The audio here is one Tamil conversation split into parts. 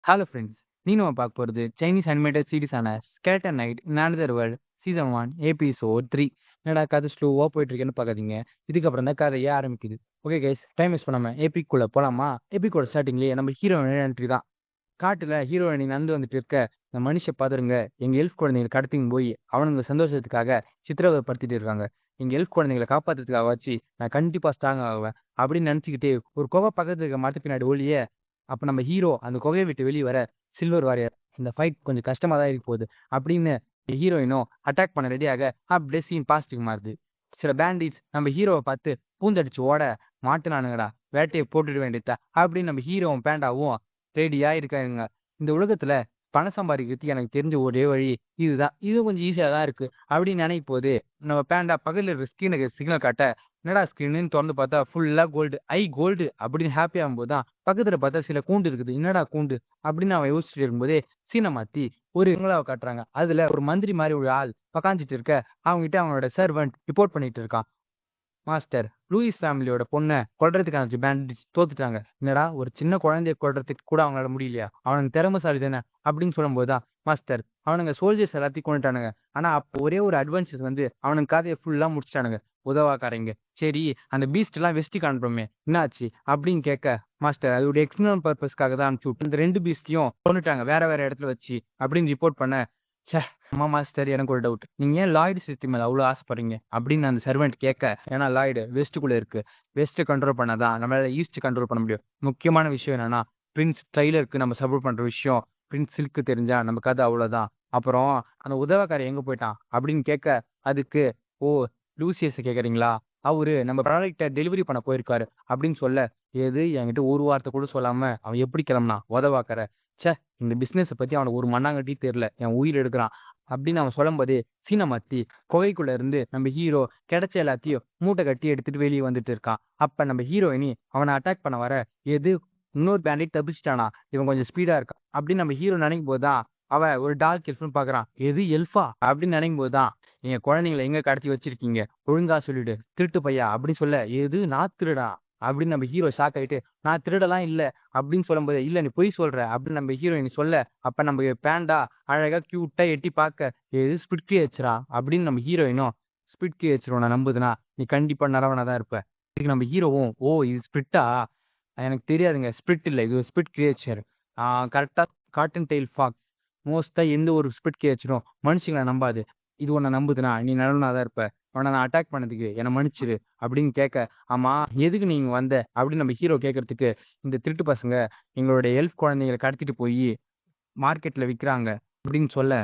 ஹலோ ஃப்ரெண்ட்ஸ், நம்ம பார்க்க போகிறது சைனீஸ் அனிமேட்டட் சீரிஸான skeleton knight in another world season 1 episode 3. என்னடா கதை ஸ்லோவாக போயிட்டு இருக்கேன்னு பார்க்காதீங்க. இதுக்கப்புறம் தான் கதையே ஆரம்பிக்குது. ஓகே கைஸ், டைம் வேஸ்ட் பண்ணாமல் எபிக்குள்ளே போகலாமா? எபிக்கோட ஸ்டார்டிங்லேயே நம்ம ஹீரோயின் என்ட்ரி தான். காட்டில் ஹீரோயினி நடந்து வந்துட்டு இருக்க இந்த மனுஷ பாத்துருங்க, எங்கள் எல்ஃப் குழந்தைங்களை கடத்தின்னு போய் அவனுங்க சந்தோஷத்துக்காக சித்திரவதைப்படுத்திட்டு இருக்காங்க. எங்கள் எல்ஃப் குழந்தைங்களை காப்பாற்றுறதுக்காக வச்சு நான் கண்டிப்பாக ஸ்ட்ராங் ஆகுவேன் அப்படின்னு நினச்சிக்கிட்டு ஒரு குகை பக்கத்துல இருக்க மரத்து பின்னாடி ஒளிய. அப்போ நம்ம ஹீரோ அந்த குகையை விட்டு வெளியே வர சில்வர் வாரியர் இந்த ஃபைட் கொஞ்சம் கஷ்டமாக தான் இருக்க போகுது அப்படின்னு ஹீரோயினும் அட்டாக் பண்ண ரெடியாக அப்படியே சீன் பாசிட்டிவ் மாறுது. சில பேண்டிட்ஸ் நம்ம ஹீரோவை பார்த்து பூந்தடிச்சு ஓட மாட்டுனானுங்கடா, வேட்டையை போட்டுட வேண்டியதா அப்படின்னு நம்ம ஹீரோவும் பேண்டாவும் ரெடியா இருக்காங்க. இந்த உலகத்துல பணம் சம்பாதிக்கிறதுக்கு எனக்கு தெரிஞ்ச ஒரே வழி இதுதான், இது கொஞ்சம் ஈஸியா தான் இருக்கு அப்படின்னு நினைக்கும் போது நம்ம பேண்டா பக்கத்துல இருக்க ஸ்கிரீனுக்கு சிக்னல் காட்ட, என்னடா ஸ்கிரீன்னு திறந்து பார்த்தா ஃபுல்லா கோல்டு, கோல்டு அப்படின்னு ஹாப்பி ஆகும்போது தான் பக்கத்துல பார்த்தா சில கூண்டு இருக்குது. என்னடா கூண்டு அப்படின்னு அவன் யோசிச்சுட்டு இருக்கும்போதே சீனை மாத்தி ஒரு பங்களாவை காட்டுறாங்க. அதுல ஒரு மந்திரி மாதிரி ஒரு ஆள் பக்காஞ்சிட்டு இருக்க. அவங்ககிட்ட அவனோட சர்வெண்ட் ரிப்போர்ட் பண்ணிட்டு இருக்கான். மாஸ்டர், லூயிஸ் ஃபேமிலியோட பொண்ணை கொல்றதுக்கான பேண்டிட்ஸ் தோத்துட்டாங்க. என்னடா ஒரு சின்ன குழந்தைய கொல்றதுக்கு கூட அவங்களால முடியலையா? அவனுக்கு திறமைசாலி தானே அப்படின்னு சொல்லும்போது தான், மாஸ்டர் அவனுங்க சோல்ஜர்ஸ் எல்லாத்தையும் கொண்டுட்டானுங்க. ஆனா அப்போ ஒரே ஒரு அட்வென்ச்சர்ஸ் வந்து அவனுக்கு கதையை ஃபுல்லா முடிச்சிட்டானுங்க, உதவாக்காரங்க. சரி, அந்த பீஸ்ட் எல்லாம் வெஸ்டி காண்போமே என்னாச்சு அப்படின்னு கேட்க, மாஸ்டர் அது ஒரு எக்ஸ்டர்னல் பர்பஸ்க்காக தான் அனுப்பிச்சு விட்டு இந்த 2 பீஸ்டையும் கொண்டுட்டாங்க வேற வேற இடத்துல வச்சு அப்படின்னு ரிப்போர்ட் பண்ண. ச்சே, ஆமா மாஸ்டர், எனக்கு ஒரு டவுட். நீங்க ஏன் லாய்டு சிஸ்டம் மேல அவ்வளவு ஆசைப்படுறீங்க அப்படின்னு அந்த சர்வெண்ட் கேட்க, ஏன்னா லாய்டு வெஸ்ட்டுக்குள்ள இருக்கு, வெஸ்ட் கண்ட்ரோல் பண்ணாதான் நம்மளால ஈஸ்ட் கண்ட்ரோல் பண்ண முடியும். முக்கியமான விஷயம் என்னன்னா, பிரின்ஸ் ட்ரைலருக்கு நம்ம சப்போர்ட் பண்ற விஷயம் பிரின்ஸ் சில்க்கு தெரிஞ்சா நம்ம கதை அவ்வளவுதான். அப்புறம் அந்த உதவக்காரன் எங்க போயிட்டான் அப்படின்னு கேட்க, அதுக்கு ஓ லூசியஸ் கேக்குறீங்களா, அவரு நம்ம ப்ராடக்ட டெலிவரி பண்ண போயிருக்காரு அப்படின்னு சொல்ல, எது என்கிட்ட ஒரு வார்த்தை கூட சொல்லாம அவன் எப்படி கிளம்புனா உதவாக்கார. ச்சே, இந்த பிசினஸ் பத்தி அவனுக்கு ஒரு மண்ணாங்கட்டி தெரியல, என் உயிர் எடுக்கிறான் அப்படின்னு அவன் சொல்லும் போதே சீனை மாத்தி குகைக்குள்ள இருந்து நம்ம ஹீரோ கிடைச்ச எல்லாத்தையும் மூட்டை கட்டி எடுத்துட்டு வெளியே வந்துட்டு இருக்கான். அப்ப நம்ம ஹீரோயினி அவனை அட்டாக் பண்ண வர, எது இன்னொரு பேண்டிட் தப்பிச்சிட்டானா, இவன் கொஞ்சம் ஸ்பீடா இருக்கான் அப்படின்னு நம்ம ஹீரோ நினைக்கும் போதுதான் அவன் ஒரு டார்க் எல்ஃப்னு பாக்குறான். எது எல்ஃபா அப்படின்னு நினைக்கும் போதுதான், நீங்க குழந்தைங்களை எங்க கடத்தி வச்சிருக்கீங்க, ஒழுங்கா சொல்லிடு, திருட்டு பையா அப்படின்னு சொல்ல, எது நான் திருடா அப்படின்னு நம்ம ஹீரோ ஷாக் ஆயிட்டு, நான் திருடலாம் இல்ல அப்படின்னு சொல்லும்போது, இல்ல நீ பொய் சொல்ற அப்படின்னு நம்ம ஹீரோயினி சொல்ல, அப்ப நம்ம பேண்டா அழகா கியூட்டா எட்டி பார்க்க, எது ஸ்பிட் கிரியேச்சரா அப்படின்னு நம்ம ஹீரோயினும், ஸ்பிட் கிரியேச்சர் உன்னை நம்புதுன்னா நீ கண்டிப்பா நரவனா தான் இருப்ப. இதுக்கு நம்ம ஹீரோவும், ஓ இது ஸ்பிரிட்டா, எனக்கு தெரியாதுங்க, ஸ்பிரிட் இல்ல இது ஸ்பிட் கிரியேச்சர், கரெக்டா காட்டன் டெயில் ஃபாக்ஸ். மோஸ்டா எந்த ஒரு ஸ்பிட் கிரியேச்சரும் மனுஷங்களை நம்பாது, இது உன்னை நம்புதுன்னா நீ நரவனா தான் இருப்ப, உன்னை நான் அட்டாக் பண்ணதுக்கு என்னை மன்னிச்சிரு அப்படின்னு கேட்க, ஆமா எதுக்கு நீங்க வந்த அப்படின்னு நம்ம ஹீரோ கேட்கறதுக்கு, இந்த திருட்டு பசங்க எங்களுடைய எல்ஃப் குழந்தைங்களை கடத்திட்டு போய் மார்க்கெட்ல விற்கிறாங்க அப்படின்னு சொல்ல,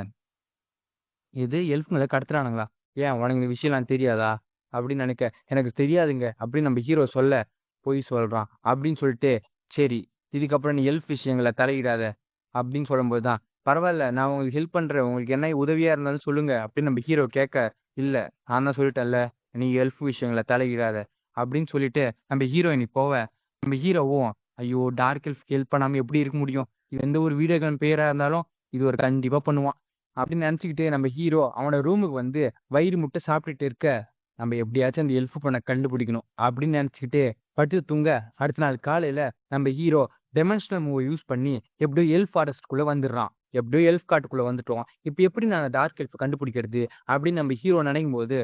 எது எல்ஃப்ங்களை கடத்துறானுங்களா, ஏன் உனக்கு இந்த விஷயம்லாம் தெரியாதா அப்படின்னு நினைக்க, எனக்கு தெரியாதுங்க அப்படின்னு நம்ம ஹீரோ சொல்ல, பொய் சொல்றான் அப்படின்னு சொல்லிட்டு, சரி இதுக்கப்புறம் நீ எல்ஃப் விஷயங்களை தலையிடாத அப்படின்னு சொல்லும்போது தான், பரவாயில்ல நான் உங்களுக்கு ஹெல்ப் பண்றேன், உங்களுக்கு என்ன உதவியா இருந்தாலும் சொல்லுங்க அப்படின்னு நம்ம ஹீரோ கேட்க, இல்ல நான் தான் சொல்லிட்டேன்ல நீ எல்ஃப் விஷயங்களை தலையிடாத அப்படின்னு சொல்லிட்டு நம்ம ஹீரோயினி போவ. நம்ம ஹீரோவும், ஐயோ டார்க் எல்ஃப் ஹெல்ப் பண்ணாம எப்படி இருக்க முடியும், இது எந்த ஒரு வீடியோ கேம் பேரா இருந்தாலும் இது ஒரு கண்டிப்பா பண்ணுவான் அப்படின்னு நினைச்சுக்கிட்டு நம்ம ஹீரோ அவனோட ரூமுக்கு வந்து வயிறு முட்டை சாப்பிட்டுட்டு இருக்க, நம்ம எப்படியாச்சும் அந்த எல்ஃப் பண்ண கண்டுபிடிக்கணும் அப்படின்னு நினைச்சுக்கிட்டு படுத்து தூங்க. அடுத்த நாள் காலையில நம்ம ஹீரோ டெமன்ஷனல் மூவை யூஸ் பண்ணி எப்படியோ எல்ஃப் ஃபாரஸ்ட்குள்ள வந்துடுறான். எப்படியோ எல்ஃப் காட்டுக்குள்ள வந்துட்டோம், இப்போ எப்படி நான் டார்க் எல்ஃப் கண்டுபிடிக்கிறது அப்படின்னு நம்ம ஹீரோ நினைக்கும் போது,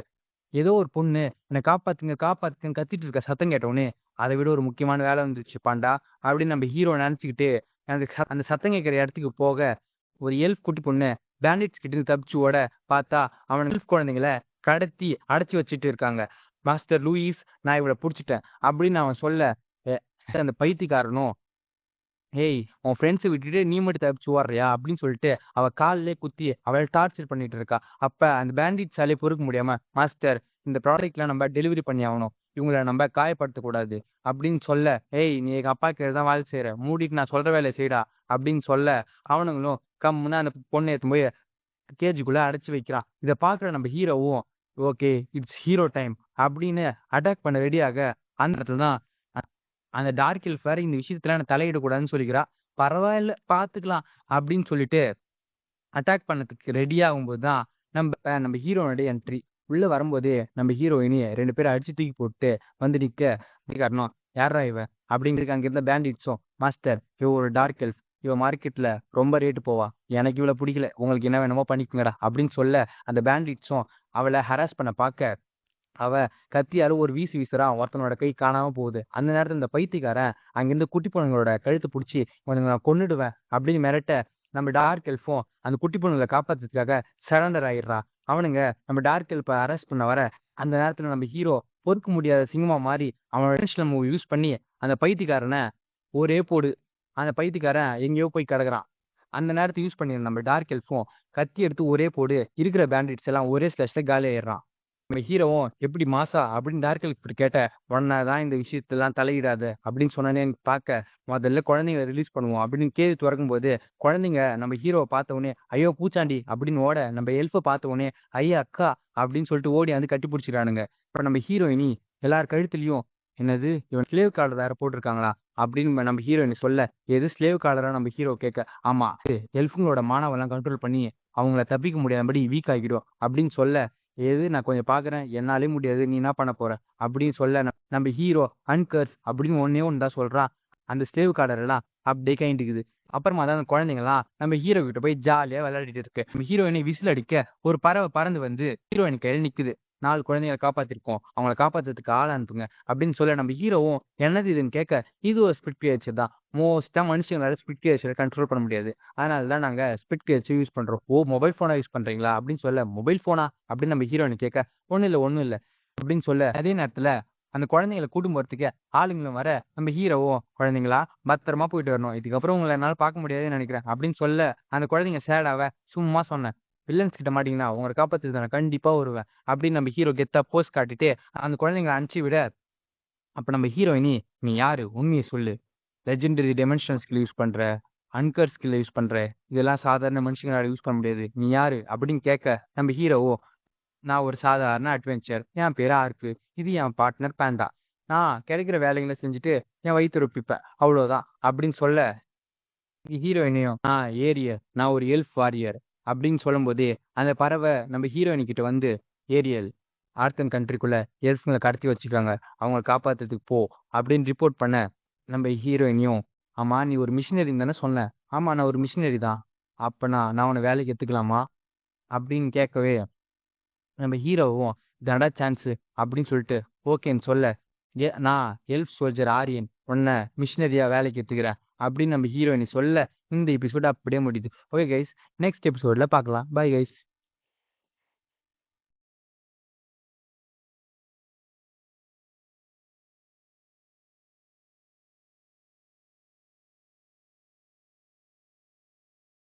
ஏதோ ஒரு பொண்ணு என்னை காப்பாத்துங்க காப்பாத்துங்க கத்திட்டு இருக்க சத்தம் கேட்டவுடனே, அதை விட ஒரு முக்கியமான வேலை வந்துருச்சு பாண்டா அப்படின்னு நம்ம ஹீரோ நினைச்சுக்கிட்டு அந்த சத்தம் கேட்கிற இடத்துக்கு போக, ஒரு எல்ஃப் குட்டி பொண்ணு பேண்டிட்ஸ் கிட்ட இருந்து தப்பிச்சு ஓட பார்த்தா அவன் எல்ஃப் குழந்தைங்களை கடத்தி அடைச்சி வச்சுட்டு இருக்காங்க. மாஸ்டர் லூயிஸ், நான் இவளை பிடிச்சிட்டேன் அப்படின்னு அவன் சொல்ல, "எ, அந்த பைத்தியக்காரனும், ஏய் உன் ஃப்ரெண்ட்ஸை விட்டுட்டு நீ மட்டும் தப்பிச்சு ஓடுறியா அப்படின்னு சொல்லிட்டு அவ காலிலே குத்தி அவளை டார்ச்சர் பண்ணிட்டு இருக்கா. அப்ப அந்த பேண்டிட்ஸாலே பொறுக்க முடியாம, மாஸ்டர் இந்த ப்ராடக்ட்லாம் நம்ம டெலிவரி பண்ணி ஆகணும், இவங்களை நம்ம காயப்படுத்தக்கூடாது அப்படின்னு சொல்ல, ஏய் நீ எங்க அப்பா கிட்ட தான் வேலை செய்யற, மூடிட்டு நான் சொல்ற வேலையை செய்டா அப்படின்னு சொல்ல, அவனுங்களும் கம்முன்னு அந்த பொண்ணை எடுத்து போய் கேஜுக்குள்ள அடைச்சு வைக்கிறான். இதை பாக்குற நம்ம ஹீரோவும், ஓகே இட்ஸ் ஹீரோ டைம் அப்படின்னு அட்டாக் பண்ண ரெடியாக, அந்த இடத்துல தான் அந்த டார்க் எல்ஃப் வேற இந்த விஷயத்துல நான் தலையிடக்கூடாதுன்னு சொல்லிக்கிறா. பரவாயில்ல பாத்துக்கலாம் அப்படின்னு சொல்லிட்டு அட்டாக் பண்ணதுக்கு ரெடி ஆகும்போது தான் நம்ம ஹீரோனுடைய என்ட்ரி. உள்ள வரும்போதே நம்ம ஹீரோயினி 2 பேரும் அடிச்சு தூக்கி போட்டு வந்து நிக்க, காரணம் யாரா இவ அப்படிங்கிறதுக்கு அங்க இருந்த பேண்டிட்ஸும், மாஸ்டர் இவ ஒரு டார்க் எல்ஃப், இவ மார்க்கெட்ல ரொம்ப ரேட்டு போவா. எனக்கு இவள பிடிக்கல. உங்களுக்கு என்ன வேணுமோ பண்ணிக்கோங்கடா அப்படின்னு சொல்ல, அந்த பேண்டிட்ஸும் அவள ஹராஸ் பண்ண பாக்க, அவ கத்தியால ஒரு வீசு வீசுறான். ஒருத்தனோட கை காணாம போகுது. அந்த நேரத்துல இந்த பைத்தியக்காரன் அங்கிருந்து குட்டி பொண்ணுங்களோட கழுத்தை புடிச்சு, "உனக்கு நான் கொன்னுடுவேன்" அப்படின்னு மிரட்ட, நம்ம டார்க் எல்ஃபும் அந்த குட்டி பொண்ணுங்கள காப்பாத்துறதுக்காக சரண்டர் ஆயிடுறான். அவனுங்க நம்ம டார்க் எல்ஃப அரெஸ்ட் பண்ண வர, அந்த நேரத்துல நம்ம ஹீரோ பொறுக்க முடியாத சிங்கமா மாறி அவனோட ட்ரெடிஷனல் மூவ் யூஸ் பண்ணி அந்த பைத்தியக்காரனை ஒரே போடு. அந்த பைத்தியக்காரன் எங்கேயோ போய் கிடக்குறான். அந்த நேரத்தை யூஸ் பண்ணி நம்ம டார்க் எல்ஃபும் கத்தி எடுத்து ஒரே போடு, இருக்கிற பேண்டிட்ஸ் எல்லாம் ஒரே ஸ்லாஷ்ல காலி ஆயிடுறான். நம்ம ஹீரோவும் எப்படி மாசா அப்படின்னு டார்க் எல்ஃப் கேட்ட, உடனே தான் இந்த விஷயத்தெல்லாம் தலையிடாத அப்படின்னு சொன்னனே பார்க்க, முதல்ல குழந்தைங்களை ரிலீஸ் பண்ணுவோம் அப்படின்னு கேள்வி திறக்கும் போது, குழந்தைங்க நம்ம ஹீரோவை பார்த்த உடனே ஐயோ பூச்சாண்டி அப்படின்னு ஓட, நம்ம எல்ஃபை பார்த்த உடனே ஐயா அக்கா அப்படின்னு சொல்லிட்டு ஓடி வந்து கட்டி பிடிச்சிக்கிறானுங்க. இப்ப நம்ம ஹீரோயினி எல்லார் கழுத்துலயும், என்னது இவன் ஸ்லேவ் காலர் வேற போட்டிருக்காங்களா அப்படின்னு நம்ம ஹீரோயினி சொல்ல, எது ஸ்லேவ் காலரா நம்ம ஹீரோ கேட்க, ஆமா எல்ஃபுங்களோட மானவெல்லாம் கண்ட்ரோல் பண்ணி அவங்கள தப்பிக்க முடியாதபடி வீக் ஆகிடும் அப்படின்னு சொல்ல, எது நான் கொஞ்சம் பாக்குறேன், என்னாலே முடியாது, நீ என்ன பண்ண போற அப்படின்னு சொல்ல, நம்ம ஹீரோ அன்கர்ஸ் அப்படின்னு ஒன்னே ஒன்று தான் சொல்றான். அந்த ஸ்லேவ் கார்டர் எல்லாம் அப்படியே கைண்டுக்குது. அப்புறமா தான் அந்த குழந்தைங்களாம் நம்ம ஹீரோ கிட்ட போய் ஜாலியா விளையாடிட்டு இருக்கு. நம்ம ஹீரோயினை விசில் அடிக்க ஒரு பறவை பறந்து வந்து ஹீரோயின் கையில் நிக்குது. 4 குழந்தைகளை காப்பாத்திருக்கோம், அவங்கள காப்பாத்துறதுக்கு ஆள் அனுப்புங்க அப்படின்னு சொல்ல, நம்ம ஹீரோவும் என்னது இதுன்னு கேட்க, இது ஒரு ஸ்பிட் கிரியேச்சர் தான். மோஸ்டா மனுஷங்களால ஸ்பிட் கிரியேச்சரை கண்ட்ரோல் பண்ண முடியாது. அதனால தான் நாங்க ஸ்பிட் கிரியேச்சர் யூஸ் பண்றோம். ஓ மொபைல் போனா யூஸ் பண்றீங்களா அப்படின்னு சொல்ல, மொபைல் போனா அப்படின்னு நம்ம ஹீரோயின் கேட்க, ஒண்ணும் இல்ல அப்படின்னு சொல்ல, அதே நேரத்துல அந்த குழந்தைங்களை கூட்டும் போறதுக்கு ஆளுங்களும் வர, நம்ம ஹீரோவும் குழந்தைங்களா பத்திரமா போயிட்டு வரணும், இதுக்கப்புறம் உங்களை என்னால பார்க்க முடியாதுன்னு நினைக்கிறேன் அப்படின்னு சொல்ல, அந்த குழந்தைங்க சேடாவ சும்மா சொன்னேன், வில்லன்ஸ் கிட்ட மாட்டீங்கன்னா உங்களை காப்பாத்துக்கு நான் கண்டிப்பா வருவேன் அப்படின்னு நம்ம ஹீரோ கெத்தா போஸ்ட் காட்டிட்டு அந்த குழந்தைங்களை அனுப்பிச்சு விட, அப்ப நம்ம ஹீரோயினி, நீ யாரு உண்மையை சொல்லு, லெஜெண்டரி டெமென்ஷனல் ஸ்கில் யூஸ் பண்ற, அன்கர் ஸ்கில் யூஸ் பண்ற, இதெல்லாம் சாதாரண மனுஷங்களால யூஸ் பண்ண முடியாது, நீ யாரு அப்படின்னு கேட்க, நம்ம ஹீரோவோ, நான் ஒரு சாதாரண அட்வென்ச்சர், என் பேரு ஆர்க்கு, இது என் பார்ட்னர் பேண்டா, நான் கிடைக்கிற வேலைகளை செஞ்சுட்டு என் வயிற்று ரொப்பிப்பேன் அவ்வளவுதான் அப்படின்னு சொல்ல, ஹீரோயினையும் நான் ஏரியல், நான் ஒரு எல்ஃப் வாரியர் அப்படின்னு சொல்லும் போதே அந்த பறவை நம்ம ஹீரோயினி கிட்ட வந்து, ஏரியல் ஆர்த்தன் கண்ட்ரிக்குள்ள எல்ஃப்களை கடத்தி வச்சுக்காங்க, அவங்களை காப்பாத்துறதுக்கு போ அப்படின்னு ரிப்போர்ட் பண்ண, நம்ம ஹீரோயினியும், ஆமா நீ ஒரு மிஷினரின்னு தானே சொன்ன, ஆமா நான் ஒரு மிஷினரி தான், அப்பனா நான் உன்னை வேலைக்கு எடுத்துக்கலாமா அப்படின்னு கேட்கவே, நம்ம ஹீரோவும் தடா சான்ஸ் அப்படின்னு சொல்லிட்டு ஓகேன்னு சொல்ல, நான் எல்ஃப் சோல்ஜர் ஆரியன், உன்னை மிஷினரியா வேலைக்கு எடுத்துக்கிறேன் அப்படின்னு நம்ம ஹீரோயினி சொல்ல, இந்த எபிசோட் அப்படியே முடியுது. ஓகே கைஸ், நெக்ஸ்ட் எபிசோட்ல பார்க்கலாம். Bye guys.